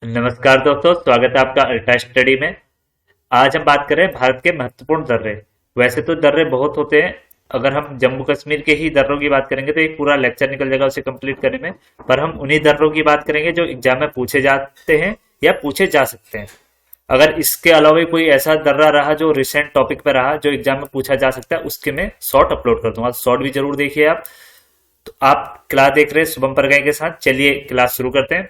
नमस्कार दोस्तों, स्वागत है आपका अल्ट्रा स्टडी में। आज हम बात करें भारत के महत्वपूर्ण दर्रे। वैसे तो दर्रे बहुत होते हैं। अगर हम जम्मू कश्मीर के ही दर्रों की बात करेंगे तो एक पूरा लेक्चर निकल जाएगा उसे कंप्लीट करने में। पर हम उन्हीं दर्रों की बात करेंगे जो एग्जाम में पूछे जाते हैं या पूछे जा सकते हैं। अगर इसके अलावा कोई ऐसा दर्रा रहा जो रिसेंट टॉपिक पे रहा जो एग्जाम में पूछा जा सकता है, उसके मैं शॉर्ट अपलोड कर दूंगा। शॉर्ट भी जरूर देखिए आप। तो आप क्लास देख रहे हैं शुभम परगाई के साथ। चलिए क्लास शुरू करते हैं।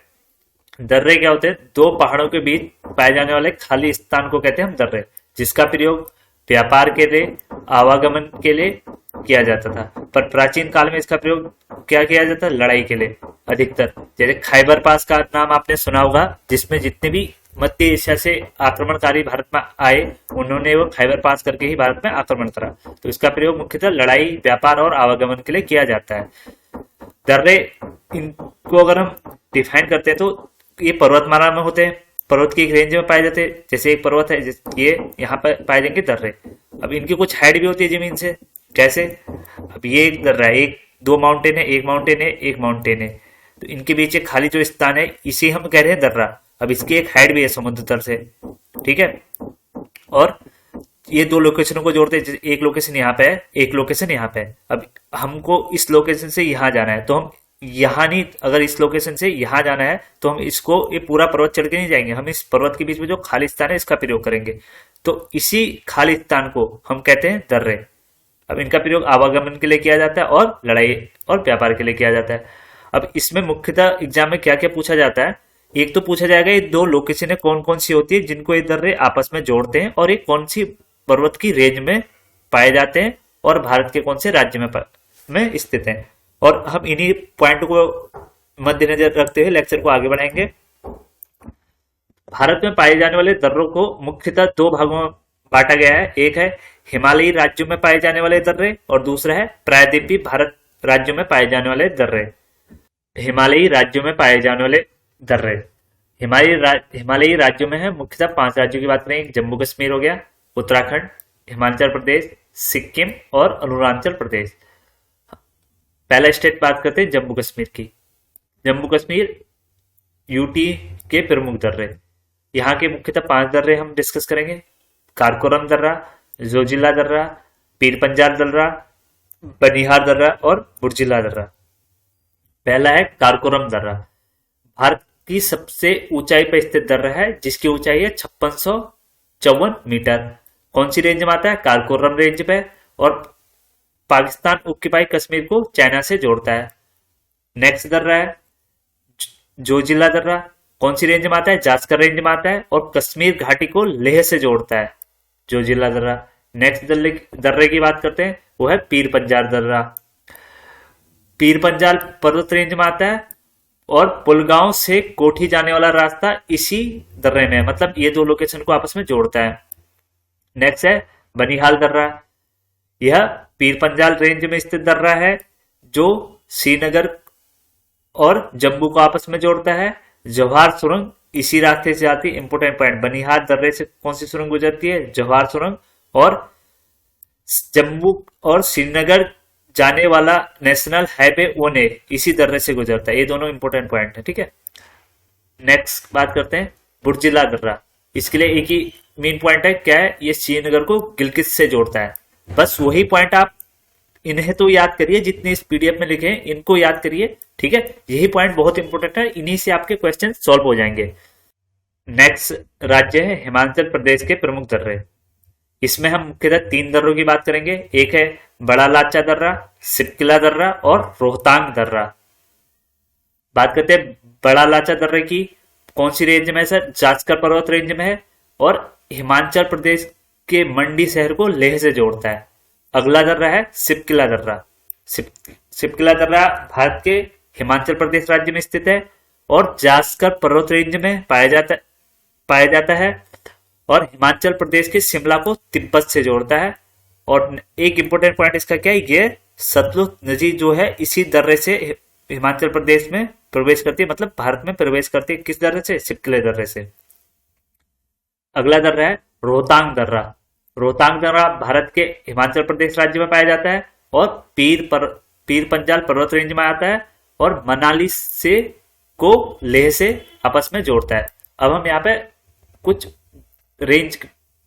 दर्रे क्या होते हैं? दो पहाड़ों के बीच पाए जाने वाले खाली स्थान को कहते हैं हम दर्रे, जिसका प्रयोग व्यापार के लिए, आवागमन के लिए किया जाता था। पर प्राचीन काल में इसका प्रयोग क्या किया जाता है? लड़ाई के लिए अधिकतर। जैसे खैबर पास का नाम आपने सुना होगा, जिसमें जितने भी मध्य एशिया से आक्रमणकारी भारत में आए, उन्होंने वो खैबर पास करके ही भारत में आक्रमण करा। तो इसका प्रयोग मुख्यतः लड़ाई, व्यापार और आवागमन के लिए किया जाता है। दर्रे, इनको अगर हम डिफाइन करते हैं तो ये पर्वतमाला में होते हैं, पर्वत की एक रेंज में पाए जाते हैं। जैसे एक पर्वत है, ये यहाँ पर पाए जाएंगे दर्रे। अब इनकी कुछ हाइट भी होती है जमीन से। कैसे? अब ये एक दर्रा है, एक दो माउंटेन है, एक माउंटेन है, एक माउंटेन है, तो इनके बीच एक खाली जो स्थान है, इसे हम कह रहे हैं दर्रा। अब इसकी एक हाइट भी है समुद्र तल से, ठीक है। और ये दो लोकेशनों को जोड़ते हैं। एक लोकेशन यहाँ पे है, एक लोकेशन यहाँ पे है। अब हमको इस लोकेशन से यहाँ जाना है, तो हम यहाँ नहीं, अगर इस लोकेशन से यहाँ जाना है तो हम इसको, ये पूरा पर्वत चढ़ के नहीं जाएंगे, हम इस पर्वत के बीच में जो खाली स्थान है इसका प्रयोग करेंगे। तो इसी खाली स्थान को हम कहते हैं दर्रे। अब इनका प्रयोग आवागमन के लिए किया जाता है और लड़ाई और व्यापार के लिए किया जाता है। अब इसमें मुख्यतः एग्जाम में क्या क्या पूछा जाता है? एक तो पूछा जाएगा ये दो लोकेशन कौन कौन सी होती है जिनको ये दर्रे आपस में जोड़ते हैं, और ये कौन सी पर्वत की रेंज में पाए जाते हैं, और भारत के कौन से राज्य में स्थित हैं। और हम इन्हीं पॉइंट को मद्देनजर रखते हुए लेक्चर को आगे बढ़ाएंगे। भारत में पाए जाने वाले दर्रों को मुख्यतः दो भागों में बांटा गया है। एक है हिमालयी राज्यों में पाए जाने वाले दर्रे, और दूसरा है प्रायद्वीपीय भारत राज्यों में पाए जाने वाले दर्रे। हिमालयी राज्यों में पाए जाने वाले दर्रे, हिमालयी राज्यों में है मुख्यतः 5 राज्यों की बात करें। जम्मू कश्मीर हो गया, उत्तराखंड, हिमाचल प्रदेश, सिक्किम और अरुणाचल प्रदेश। पहला स्टेट बात करते हैं जम्मू कश्मीर की। जम्मू कश्मीर यूटी के प्रमुख दर्रे, यहाँ के मुख्यतः 5 दर्रे हम डिस्कस करेंगे। कारकोरम दर्रा, जोजिला दर्रा, पीर पंजाल दर्रा, बनिहार दर्रा और बुर्जिला दर्रा। पहला है कारकोरम दर्रा। भारत की सबसे ऊंचाई पर स्थित दर्रा है, जिसकी ऊंचाई है 5654 मीटर। कौन सी रेंज में आता है? कारकोरम रेंज पे। और पाकिस्तान ऑक्यूपाई कश्मीर को चाइना से जोड़ता है। नेक्स्ट दर्रा है जोजिला दर्रा। कौन सी रेंज में आता है? जास्कर रेंज में आता है और कश्मीर घाटी को लेह से जोड़ता है, जोजिला दर्रा। नेक्स्ट दर्रे की बात करते हैं, वो है पीर पंजाल दर्रा। पीर पंजाल पर्वत रेंज में आता है और पुलगांव से कोठी जाने वाला रास्ता इसी दर्रे में है, मतलब ये दो लोकेशन को आपस में जोड़ता है। नेक्स्ट है बनिहाल दर्रा। यह पीर पंजाल रेंज में स्थित दर्रा है जो श्रीनगर और जम्मू को आपस में जोड़ता है। जवाहर सुरंग इसी रास्ते से जाती है। इंपोर्टेंट पॉइंट, बनिहाल दर्रे से कौन सी सुरंग गुजरती है? जवाहर सुरंग। और जम्मू और श्रीनगर जाने वाला नेशनल हाईवे ओने इसी दर्रे से गुजरता है। ये दोनों इंपोर्टेंट पॉइंट है, ठीक है। नेक्स्ट बात करते हैं बुर्जिला दर्रा। इसके लिए एक ही मेन पॉइंट है, क्या है? ये श्रीनगर को गिलगित से जोड़ता है। बस वही पॉइंट आप इन्हें तो याद करिए, जितने इस पीडीएफ में लिखे हैं इनको याद करिए, ठीक है। यही पॉइंट बहुत इंपोर्टेंट है, इन्हीं से आपके क्वेश्चन सॉल्व हो जाएंगे। नेक्स्ट राज्य है हिमाचल प्रदेश के प्रमुख दर्रे। इसमें हम मुख्यतः 3 दर्रों की बात करेंगे। एक है बड़ा लाचा दर्रा, सिपकिला दर्रा और रोहतांग दर्रा। बात करते हैं बड़ा लाचा दर्रे की। कौन सी रेंज में है सर? जास्कर पर्वत रेंज में है और हिमाचल प्रदेश के मंडी शहर को लेह से जोड़ता है। अगला दर्रा है सिपकिला दर्रा। सिपकिला दर्रा भारत के हिमाचल प्रदेश राज्य में स्थित है और जास्कर पर्वत रेंज में पाया जाता है और हिमाचल प्रदेश के शिमला को तिब्बत से जोड़ता है। और एक इंपोर्टेंट पॉइंट इसका क्या है? ये सतलुज नदी जो है इसी दर्रे से हिमाचल प्रदेश में प्रवेश करती है, मतलब भारत में प्रवेश करती है। किस दर्रे से? सिपकिले दर्रे से। अगला दर्रा है रोहतांग दर्रा। रोहतांग दर्रा भारत के हिमाचल प्रदेश राज्य में पाया जाता है और पीर पंजाल पर्वत रेंज में आता है और मनाली से को लेह से आपस में जोड़ता है। अब हम यहाँ पे कुछ रेंज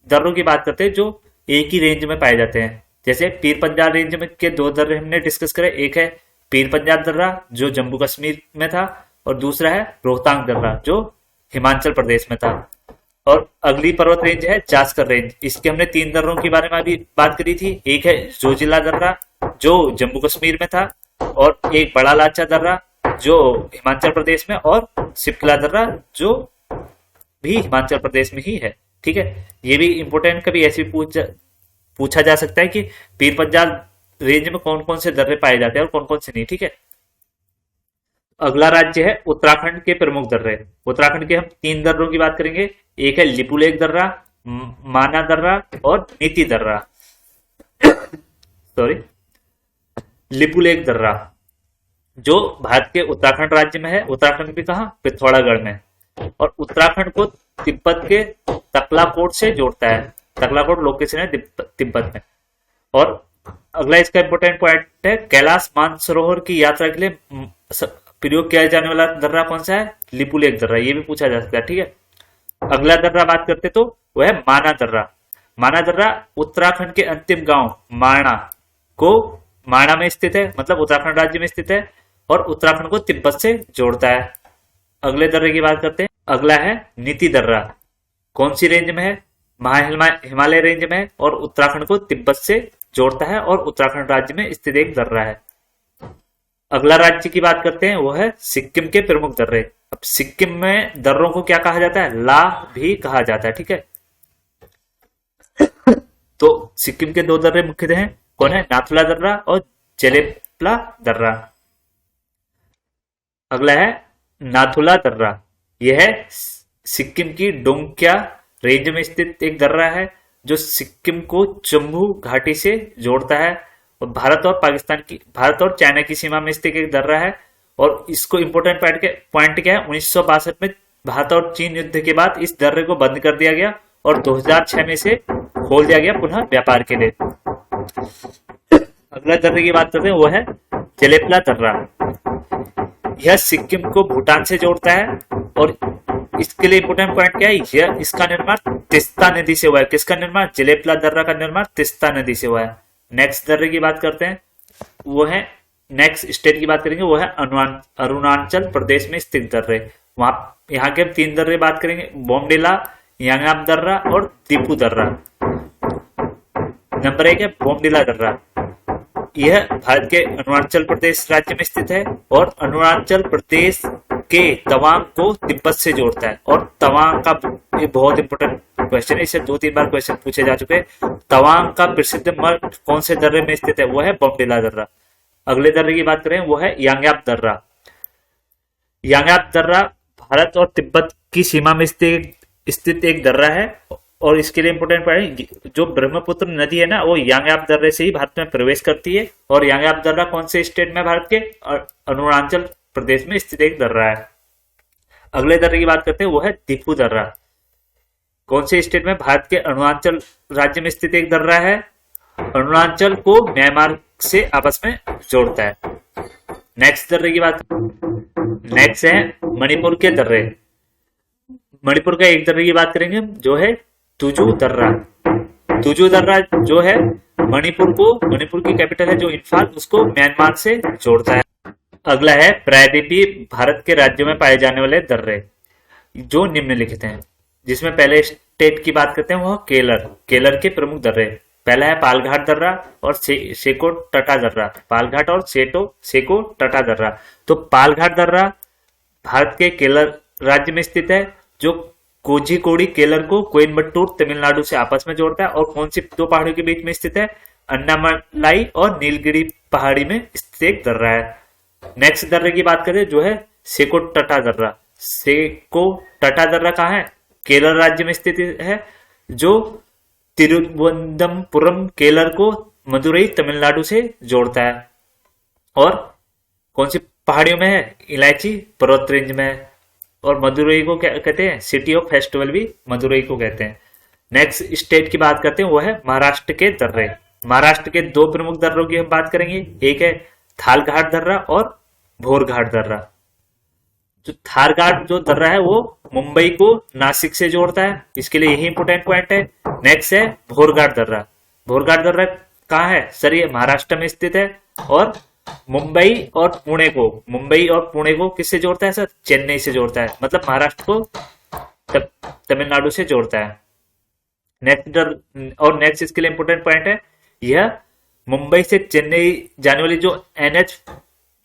दर्रों की बात करते हैं जो एक ही रेंज में पाए जाते हैं। जैसे पीर पंजाल रेंज में के दो दर्रे हमने डिस्कस करे, एक है पीर पंजाल दर्रा जो जम्मू कश्मीर में था, और दूसरा है रोहतांग दर्रा जो हिमाचल प्रदेश में था। और अगली पर्वत रेंज है जास्कर रेंज, इसके हमने तीन दर्रों के बारे में अभी बात करी थी। एक है जोजिला दर्रा जो जम्मू कश्मीर में था, और एक बड़ा लाचा दर्रा जो हिमाचल प्रदेश में, और सिपकिला दर्रा जो भी हिमाचल प्रदेश में ही है। ठीक है, ये भी इंपोर्टेंट कभी ऐसे पूछा जा सकता है कि पीर पंजाल रेंज में कौन कौन से दर्रे पाए जाते हैं और कौन कौन से नहीं। ठीक है, अगला राज्य है उत्तराखंड के प्रमुख दर्रे। उत्तराखंड के हम तीन दर्रों की बात करेंगे, एक है लिपुलेख दर्रा, माना दर्रा और नीति दर्रा। सॉरी, लिपुलेख दर्रा जो भारत के उत्तराखंड राज्य में है। उत्तराखंड भी कहा, पिथौरागढ़ में, और उत्तराखंड को तिब्बत के तकलाकोट से जोड़ता है। तकलाकोट लोकेशन है तिब्बत में। और अगला इसका इंपोर्टेंट पॉइंट है कैलाश मानसरोवर की यात्रा के लिए प्रयोग किया जाने वाला दर्रा कौन सा है? लिपुलेख दर्रा। ये भी पूछा जा सकता है। ठीक है, अगला दर्रा बात करते तो वह है माना दर्रा। माना दर्रा उत्तराखंड के अंतिम गांव माणा में स्थित है, मतलब उत्तराखंड राज्य में स्थित है, और उत्तराखंड को तिब्बत से जोड़ता है। अगले दर्रे की बात करते हैं, अगला है नीति दर्रा। कौन सी रेंज में है? हिमालय रेंज में है, और उत्तराखंड को तिब्बत से जोड़ता है और उत्तराखंड राज्य में स्थित एक दर्रा है। अगला राज्य की बात करते हैं, वो है सिक्किम के प्रमुख दर्रे। अब सिक्किम में दर्रों को क्या कहा जाता है? ला भी कहा जाता है। ठीक है, तो सिक्किम के दो दर्रे मुख्य हैं, कौन है? नाथुला दर्रा और जेलेपला दर्रा। अगला है नाथुला दर्रा। यह है सिक्किम की डोंगक्या रेंज में स्थित एक दर्रा है जो सिक्किम को जम्मू घाटी से जोड़ता है, और भारत और चाइना की सीमा में स्थित एक दर्रा है। और इसको इंपोर्टेंट पॉइंट क्या है? 1962 में भारत और चीन युद्ध के बाद इस दर्रे को बंद कर दिया गया और 2006 में से खोल दिया गया पुनः व्यापार के लिए। अगला दर्रे की बात करते हैं, वो है जेलेपला दर्रा। यह सिक्किम को भूटान से जोड़ता है, और इसके लिए इंपोर्टेंट पॉइंट क्या है? इसका निर्माण तिस्ता नदी से हुआ है। किसका निर्माण? जेलेपला दर्रा का निर्माण तिस्ता नदी से हुआ है। नेक्स्ट दर्रे की बात करते हैं, वो है नेक्स्ट स्टेट की बात करेंगे, वो है अरुणाचल प्रदेश में स्थित दर्रे। यहाँ के हम तीन दर्रे बात करेंगे, बोमडिला, यांगआप दर्रा और दीपू दर्रा। नंबर 1 है बोमडिला दर्रा। यह भारत के अरुणाचल प्रदेश राज्य में स्थित है, और अरुणाचल प्रदेश के तवांग को तिब्बत से जोड़ता है। और तवांग का बहुत इंपोर्टेंट क्वेश्चन है, इसे 2-3 बार क्वेश्चन पूछे जा चुके हैं। तवांग का प्रसिद्ध मठ कौन से दर्रे में स्थित है? वो है बोमडिला दर्रा। अगले दर्रे की बात करें, वो है यांगआप दर्रा। यांगआप दर्रा भारत और तिब्बत की सीमा में स्थित एक दर्रा है, और इसके लिए इंपोर्टेंट पॉइंट, जो ब्रह्मपुत्र नदी है ना, वो यांगआप दर्रे से ही भारत में प्रवेश करती है। और यांगआप दर्रा कौन से स्टेट में? भारत के अरुणाचल प्रदेश में स्थित एक दर्रा है। अगले दर्रे की बात करते हैं, वो है दीपू दर्रा। कौन से स्टेट में? भारत के अरुणाचल राज्य में स्थित एक दर्रा है, अरुणाचल को म्यांमार से आपस में जोड़ता है। नेक्स्ट दर्रे की बात, नेक्स्ट है मणिपुर के दर्रे। मणिपुर का एक दर्रे की बात करेंगे, जो है तुजू दर्रा। तुजू दर्रा जो है मणिपुर की कैपिटल है जो इम्फाल, उसको म्यांमार से जोड़ता है। अगला है प्रायद्वीपीय भारत के राज्यों में पाए जाने वाले दर्रे, जो निम्नलिखित हैं। जिसमें पहले स्टेट की बात करते हैं, वो केलर के प्रमुख दर्रे। पहला है पालघाट दर्रा और सेको टटा दर्रा। पालघाट और सेको टटा दर्रा। तो पालघाट दर्रा भारत के केरल राज्य में स्थित है, जो कोझिकोडी केरल को कोयम्बटूर तमिलनाडु से आपस में जोड़ता है। और कौन सी दो पहाड़ियों के बीच में स्थित है? अन्नामलाई और नीलगिरी पहाड़ी में स्थित एक दर्रा है। नेक्स्ट दर्रे की बात करें, जो है सेको टटा दर्रा। सेको टटा दर्रा कहाँ है? केरल राज्य में स्थित है, जो तिरुवनंतपुरम केरल को मदुरई तमिलनाडु से जोड़ता है। और कौन सी पहाड़ियों में है? इलायची पर्वत रेंज में है। और मदुरई को क्या कहते हैं? सिटी ऑफ फेस्टिवल भी मदुरई को कहते हैं। नेक्स्ट स्टेट की बात करते हैं, वो है महाराष्ट्र के दर्रे। महाराष्ट्र के दो प्रमुख दर्रों की हम बात करेंगे, एक है थालघाट दर्रा और भोरघाट दर्रा। जो थारघाट जो दर्रा है वो मुंबई को नासिक से जोड़ता है, इसके लिए यही इंपोर्टेंट पॉइंट है। नेक्स्ट है भोरघाट दर्रा। भोरघाट दर्रा कहाँ है सर? ये महाराष्ट्र में स्थित है और मुंबई और पुणे को किससे जोड़ता है सर? चेन्नई से जोड़ता है, मतलब महाराष्ट्र को तमिलनाडु से जोड़ता है। नेक्स्ट इसके लिए इंपोर्टेंट पॉइंट है, यह मुंबई से चेन्नई जाने वाली जो एनएच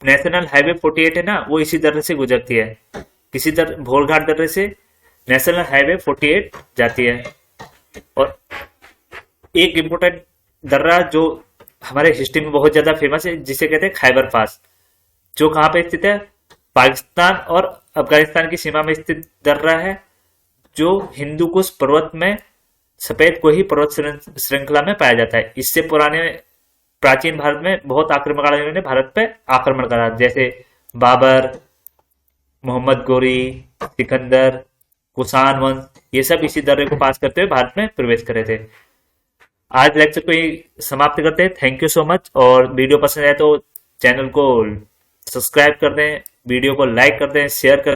नेशनल हाईवे 48 है ना, वो इसी दर्रे से गुजरती है। किसी भोरघाट दर्रे से नेशनल हाईवे 48 जाती है। और एक इंपोर्टेंट दर्रा जो हमारे हिस्ट्री में बहुत ज्यादा फेमस है, जिसे कहते हैं खैबर पास, जो कहाँ पे स्थित है? पाकिस्तान और अफगानिस्तान की सीमा में स्थित दर्रा है, जो हिंदू कुश पर्वत में सफेद कोही पर्वत श्रृंखला में पाया जाता है। इससे प्राचीन भारत में बहुत आक्रमणकारियों ने भारत पे आक्रमण करा, जैसे बाबर, मोहम्मद गोरी, सिकंदर, कुषाण वंश, ये सब इसी दर्रे को पास करते हुए भारत में प्रवेश करे थे। आज लेक्चर को ही समाप्त करते हैं। Thank you so much. और वीडियो पसंद आए तो चैनल को सब्सक्राइब कर दें, वीडियो को लाइक कर दें, शेयर कर